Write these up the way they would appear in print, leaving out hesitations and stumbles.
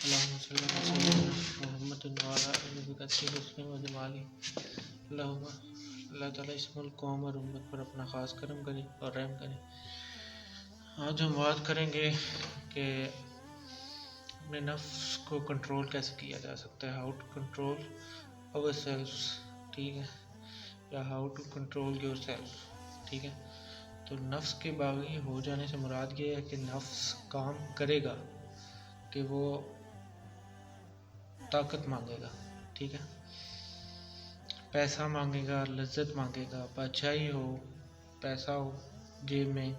اللهم صل على سيدنا محمد وعلى آله وصحبه وسلم اجمعین۔ اللہم اللہ تعالیٰ اس ملک قوم اور امت پر اپنا خاص کرم کرے اور رحم کرے۔ آج ہم بات کریں گے کہ اپنے نفس کو کنٹرول کیسے کیا جا سکتا ہے، how to control over selves, ٹھیک ہے، یا how to control your self, ٹھیک ہے۔ تو نفس کے باغی ہو جانے سے مراد یہ ہے کہ نفس کام کرے گا کہ وہ طاقت مانگے گا، ٹھیک ہے، پیسہ مانگے گا، لذت مانگے گا، بادشاہی ہو، پیسہ ہو جیب میں،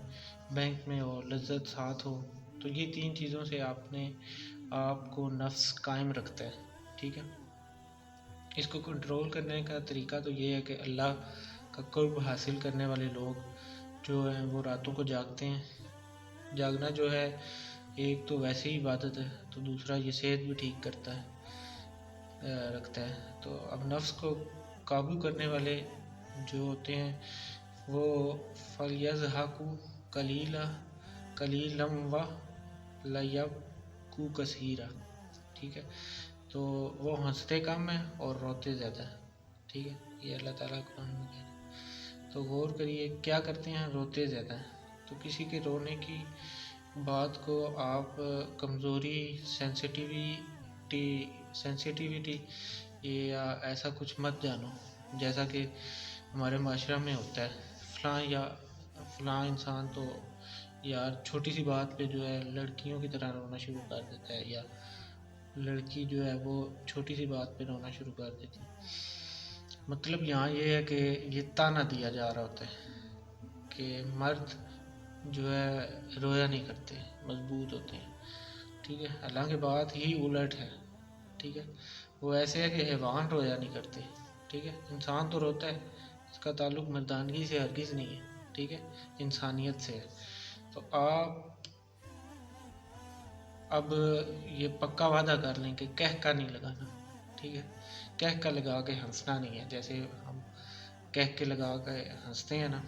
بینک میں ہو، لذت ساتھ ہو، تو یہ تین چیزوں سے آپ کو نفس قائم رکھتا ہے، ٹھیک ہے۔ اس کو کنٹرول کرنے کا طریقہ تو یہ ہے کہ اللہ کا قرب حاصل کرنے والے لوگ جو ہیں وہ راتوں کو جاگتے ہیں۔ جاگنا جو ہے ایک تو ویسے ہی عبادت ہے، تو دوسرا یہ صحت بھی ٹھیک کرتا ہے، رکھتا ہے۔ تو اب نفس کو قابو کرنے والے جو ہوتے ہیں وہ فَلْيَضْحَكُوا قَلِيلًا وَلْيَبْكُوا كَثِيرًا، ٹھیک ہے۔ تو وہ ہنستے کم ہیں اور روتے زیادہ ہیں، ٹھیک ہے، یہ اللہ تعالیٰ قرآن میں کہہ رہے ہیں۔ تو غور کریے کیا کرتے ہیں، روتے زیادہ ہیں۔ تو کسی کے رونے کی بات کو آپ کمزوری، سینسیٹیوٹی یا ایسا کچھ مت جانو، جیسا کہ ہمارے معاشرہ میں ہوتا ہے، فلاں انسان تو یار چھوٹی سی بات پہ جو ہے لڑکیوں کی طرح رونا شروع کر دیتا ہے، یا لڑکی جو ہے وہ چھوٹی سی بات پہ رونا شروع کر دیتی ہے۔ مطلب یہاں یہ ہے کہ یہ تانا دیا جا رہا ہوتا ہے کہ مرد جو ہے رویا نہیں کرتے، مضبوط ہوتے ہیں، ٹھیک ہے، حالانکہ بات ہی الٹ ہے، ٹھیک ہے۔ وہ ایسے ہے کہ حیوان رویا نہیں کرتے، ٹھیک ہے، انسان تو روتا ہے، اس کا تعلق مردانگی سے ہرگز نہیں ہے، ٹھیک ہے، انسانیت سے ہے۔ تو آپ اب یہ پکا وعدہ کر لیں کہ کہہ کا نہیں لگانا، ٹھیک ہے، کہہ کا لگا کے ہنسنا نہیں ہے، جیسے ہم کہہ کے لگا کے ہنستے ہیں نا،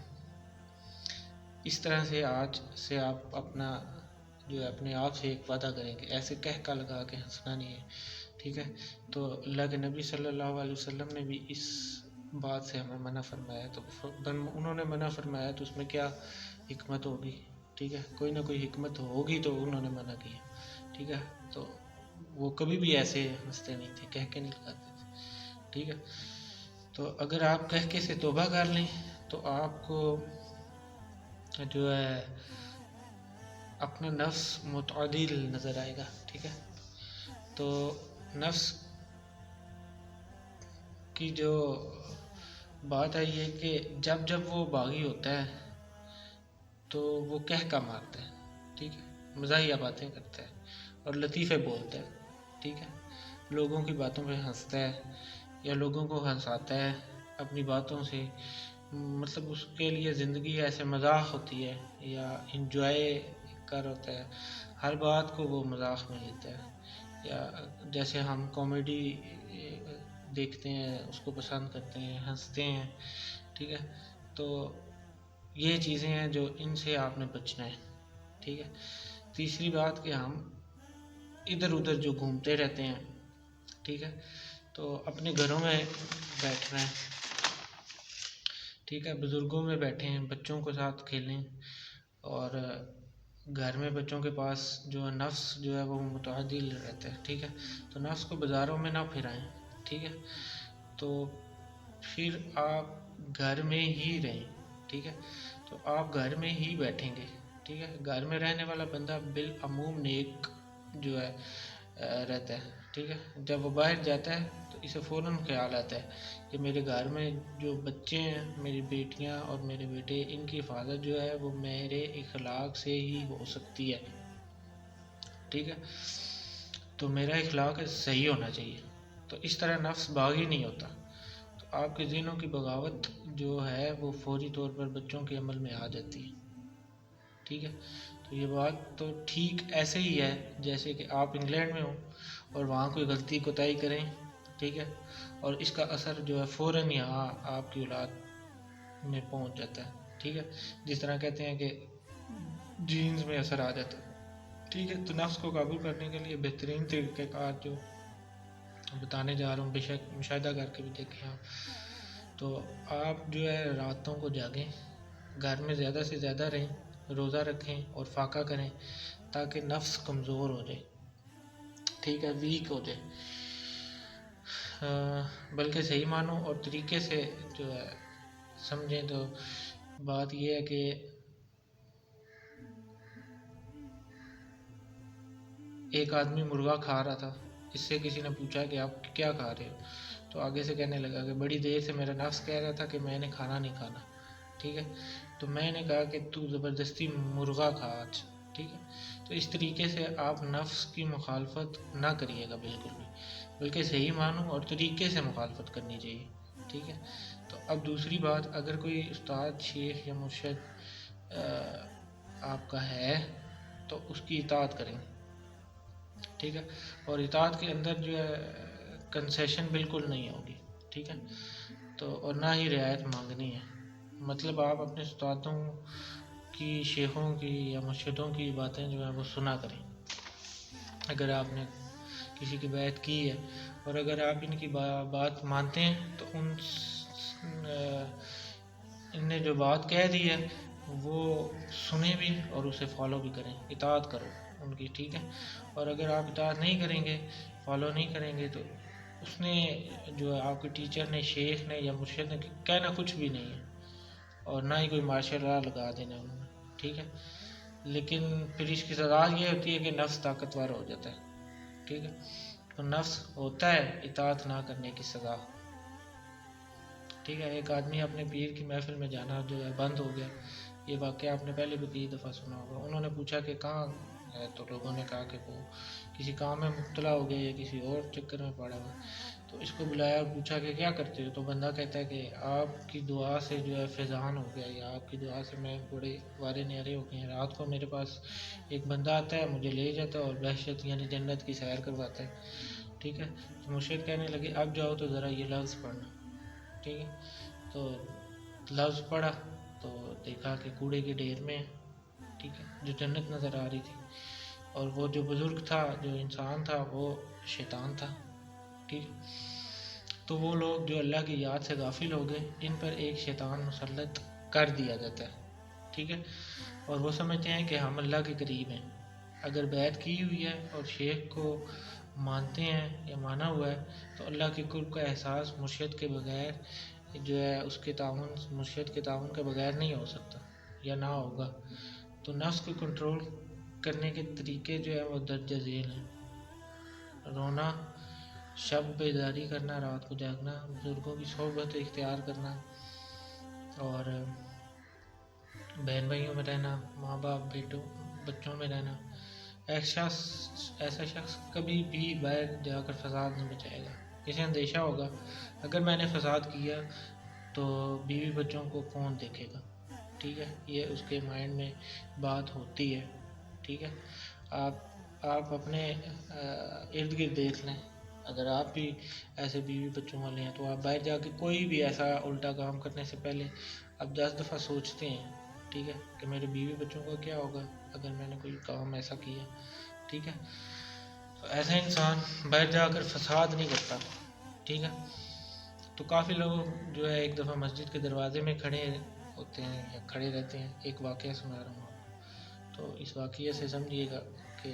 اس طرح سے آج سے آپ اپنے آپ سے ایک وعدہ کریں کہ ایسے کہہ کا لگا کے ہنسنا نہیں ہے، ٹھیک ہے۔ تو اللہ کے نبی صلی اللہ علیہ وسلم نے بھی اس بات سے ہمیں منع فرمایا، تو انہوں نے منع فرمایا تو اس میں کیا حکمت ہوگی، ٹھیک ہے، کوئی نہ کوئی حکمت ہوگی تو انہوں نے منع کیا، ٹھیک ہے۔ تو وہ کبھی بھی ایسے ہنستے نہیں تھے، کہہ کے نہیں لگاتے تھے، ٹھیک ہے۔ تو اگر آپ کہہ کے سے توبہ کر لیں تو آپ کو جو ہے اپنا نفس متعدل نظر آئے گا، ٹھیک ہے۔ تو نفس کی جو بات ہے یہ کہ جب وہ باغی ہوتا ہے تو وہ کہہ کا مارتا ہے، ٹھیک ہے، مزاحیہ باتیں کرتا ہے اور لطیفے بولتا ہے، ٹھیک ہے، لوگوں کی باتوں پہ ہنستا ہے یا لوگوں کو ہنساتا ہے اپنی باتوں سے، مطلب اس کے لیے زندگی ایسے مذاق ہوتی ہے یا انجوائے کر ہوتا ہے، ہر بات کو وہ مذاق میں لیتا ہے، یا جیسے ہم کامیڈی دیکھتے ہیں اس کو پسند کرتے ہیں، ہنستے ہیں، ٹھیک ہے۔ تو یہ چیزیں ہیں جو ان سے آپ نے بچنا ہے، ٹھیک ہے۔ تیسری بات کہ ہم ادھر ادھر جو گھومتے رہتے ہیں، ٹھیک ہے، تو اپنے گھروں میں بیٹھنا ہے، ٹھیک ہے، بزرگوں میں بیٹھیں، بچوں کے ساتھ کھیلیں، اور گھر میں بچوں کے پاس جو ہے نفس جو ہے وہ متعدل رہتا ہے، ٹھیک ہے۔ تو نفس کو بازاروں میں نہ پھرائیں، ٹھیک ہے، تو پھر آپ گھر میں ہی رہیں، ٹھیک ہے۔ تو آپ گھر میں ہی بیٹھیں گے، ٹھیک ہے، گھر میں رہنے والا بندہ بالعموم نیک جو ہے رہتا ہے، ٹھیک ہے۔ جب وہ باہر جاتا ہے تو اسے فوراً خیال آتا ہے کہ میرے گھر میں جو بچے ہیں، میری بیٹیاں اور میرے بیٹے، ان کی حفاظت جو ہے وہ میرے اخلاق سے ہی ہو سکتی ہے، ٹھیک ہے، تو میرا اخلاق صحیح ہونا چاہیے۔ تو اس طرح نفس باغی نہیں ہوتا، تو آپ کے ذہنوں کی بغاوت جو ہے وہ فوری طور پر بچوں کے عمل میں آ جاتی ہے، ٹھیک ہے۔ تو یہ بات تو ٹھیک ایسے ہی ہے جیسے کہ آپ انگلینڈ میں ہوں اور وہاں کوئی غلطی کوتاہی کریں، ٹھیک ہے، اور اس کا اثر جو ہے فوراً یہاں آپ کی اولاد میں پہنچ جاتا ہے، ٹھیک ہے، جس طرح کہتے ہیں کہ جینز میں اثر آ جاتا ہے، ٹھیک ہے، تو نفس کو قابو کرنے کے لیے بہترین طریقہ کار جو بتانے جا رہا ہوں، بے شک مشاہدہ کر کے بھی دیکھیں آپ، تو آپ جو ہے راتوں کو جاگیں، گھر میں زیادہ سے زیادہ رہیں، روزہ رکھیں اور فاقہ کریں تاکہ نفس کمزور ہو جائے، ٹھیک ہے، ویک ہو جائے، بلکہ صحیح معنوں اور طریقے سے جو ہے سمجھیں تو بات یہ ہے کہ ایک آدمی مرغا کھا رہا تھا، اس سے کسی نے پوچھا کہ آپ کیا کھا رہے ہو، تو آگے سے کہنے لگا کہ بڑی دیر سے میرا نفس کہہ رہا تھا کہ میں نے کھانا نہیں کھانا، ٹھیک ہے، تو میں نے کہا کہ تو زبردستی مرغا کھا آج، ٹھیک ہے، تو اس طریقے سے آپ نفس کی مخالفت نہ کریے گا بالکل بھی، بلکہ صحیح معنوں اور طریقے سے مخالفت کرنی چاہیے، ٹھیک ہے۔ تو اب دوسری بات، اگر کوئی استاد، شیخ یا مرشد آپ کا ہے تو اس کی اطاعت کریں، ٹھیک ہے، اور اطاعت کے اندر جو ہے کنسیشن بالکل نہیں ہوگی، ٹھیک ہے، تو اور نہ ہی رعایت مانگنی ہے، مطلب آپ اپنے استادوں کی، شیخوں کی یا مرشدوں کی باتیں جو ہیں وہ سنا کریں، اگر آپ نے کسی کی بیعت کی ہے اور اگر آپ ان کی بات مانتے ہیں تو ان نے جو بات کہہ دی ہے وہ سنیں بھی اور اسے فالو بھی کریں، اطاعت کرو ان کی، ٹھیک ہے، اور اگر آپ اطاعت نہیں کریں گے، فالو نہیں کریں گے، تو اس نے جو ہے آپ کے ٹیچر نے، شیخ نے یا مرشد نے کہنا کچھ بھی نہیں ہے اور نہ ہی کوئی مارشل لا لگا دینا انہوں نے، ٹھیک ہے، لیکن پھر اس کی سزا یہ ہوتی ہے کہ نفس طاقتور ہو جاتا ہے، ٹھیک ہے، تو نفس ہوتا ہے اطاعت نہ کرنے کی سزا، ٹھیک ہے۔ ایک آدمی اپنے پیر کی محفل میں جانا جو ہے بند ہو گیا، یہ واقعہ آپ نے پہلے بھی کئی دفعہ سنا ہوگا، انہوں نے پوچھا کہ کہاں ہے، تو لوگوں نے کہا کہ وہ کسی کام میں مبتلا ہو گیا یا کسی اور چکر میں پڑا ہوا، تو اس کو بلایا اور پوچھا کہ کیا کرتے ہو، تو بندہ کہتا ہے کہ آپ کی دعا سے جو ہے فیضان ہو گیا، یا آپ کی دعا سے میں بڑے وارے نیارے ہو گئے ہیں، رات کو میرے پاس ایک بندہ آتا ہے، مجھے لے جاتا ہے اور بہشت یعنی جنت کی سیر کرواتا ہے، ٹھیک ہے، تو مرشد کہنے لگے اب جاؤ تو ذرا یہ لفظ پڑھنا، ٹھیک ہے، تو لفظ پڑھا تو دیکھا کہ کوڑے کے ڈھیر میں، ٹھیک ہے، جو جنت نظر آ رہی تھی، اور وہ جو بزرگ تھا، جو انسان تھا، وہ شیطان تھا، ٹھیک، تو وہ لوگ جو اللہ کی یاد سے غافل ہو گئے، ان پر ایک شیطان مسلط کر دیا جاتا ہے، ٹھیک ہے، اور وہ سمجھتے ہیں کہ ہم اللہ کے قریب ہیں، اگر بیعت کی ہوئی ہے اور شیخ کو مانتے ہیں یا مانا ہوا ہے تو اللہ کے قرب کا احساس مرشد کے بغیر جو ہے اس کے تعاون، مرشد کے تعاون کے بغیر نہیں ہو سکتا یا نہ ہوگا۔ تو نفس کو کنٹرول کرنے کے طریقے جو ہے وہ درج ذیل ہیں: رونا، شب بیداری کرنا، رات کو جاگنا، بزرگوں کی صحبت اختیار کرنا، اور بہن بھائیوں میں رہنا، ماں باپ، بچوں میں رہنا۔ ایسا شخص کبھی بھی باہر جا کر فساد نہیں مچائے گا، اسے اندیشہ ہوگا اگر میں نے فساد کیا تو بیوی بچوں کو کون دیکھے گا، ٹھیک ہے، یہ اس کے مائنڈ میں بات ہوتی ہے، ٹھیک ہے۔ آپ اپنے ارد گرد دیکھ لیں، اگر آپ بھی ایسے بیوی بچوں والے ہیں تو آپ باہر جا کے کوئی بھی ایسا الٹا کام کرنے سے پہلے آپ 10 دفعہ سوچتے ہیں، ٹھیک ہے، کہ میرے بیوی بچوں کا کیا ہوگا اگر میں نے کوئی کام ایسا کیا، ٹھیک ہے، تو ایسا انسان باہر جا کر فساد نہیں کرتا، ٹھیک ہے۔ تو کافی لوگ جو ہے ایک دفعہ مسجد کے دروازے میں کھڑے ہوتے ہیں یا کھڑے رہتے ہیں، ایک واقعہ سنا رہا ہوں، تو اس واقعے سے سمجھیے گا کہ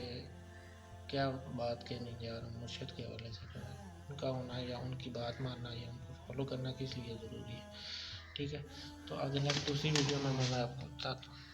کیا بات کہنے جا رہا ہوں، مرشد کے حوالے سے جو ہے ان کا ہونا یا ان کی بات ماننا یا ان کو فالو کرنا کس لیے ضروری ہے، ٹھیک ہے۔ تو آگے نیکسٹ دوسری ویڈیو میں آپ کو بتاتا ہوں۔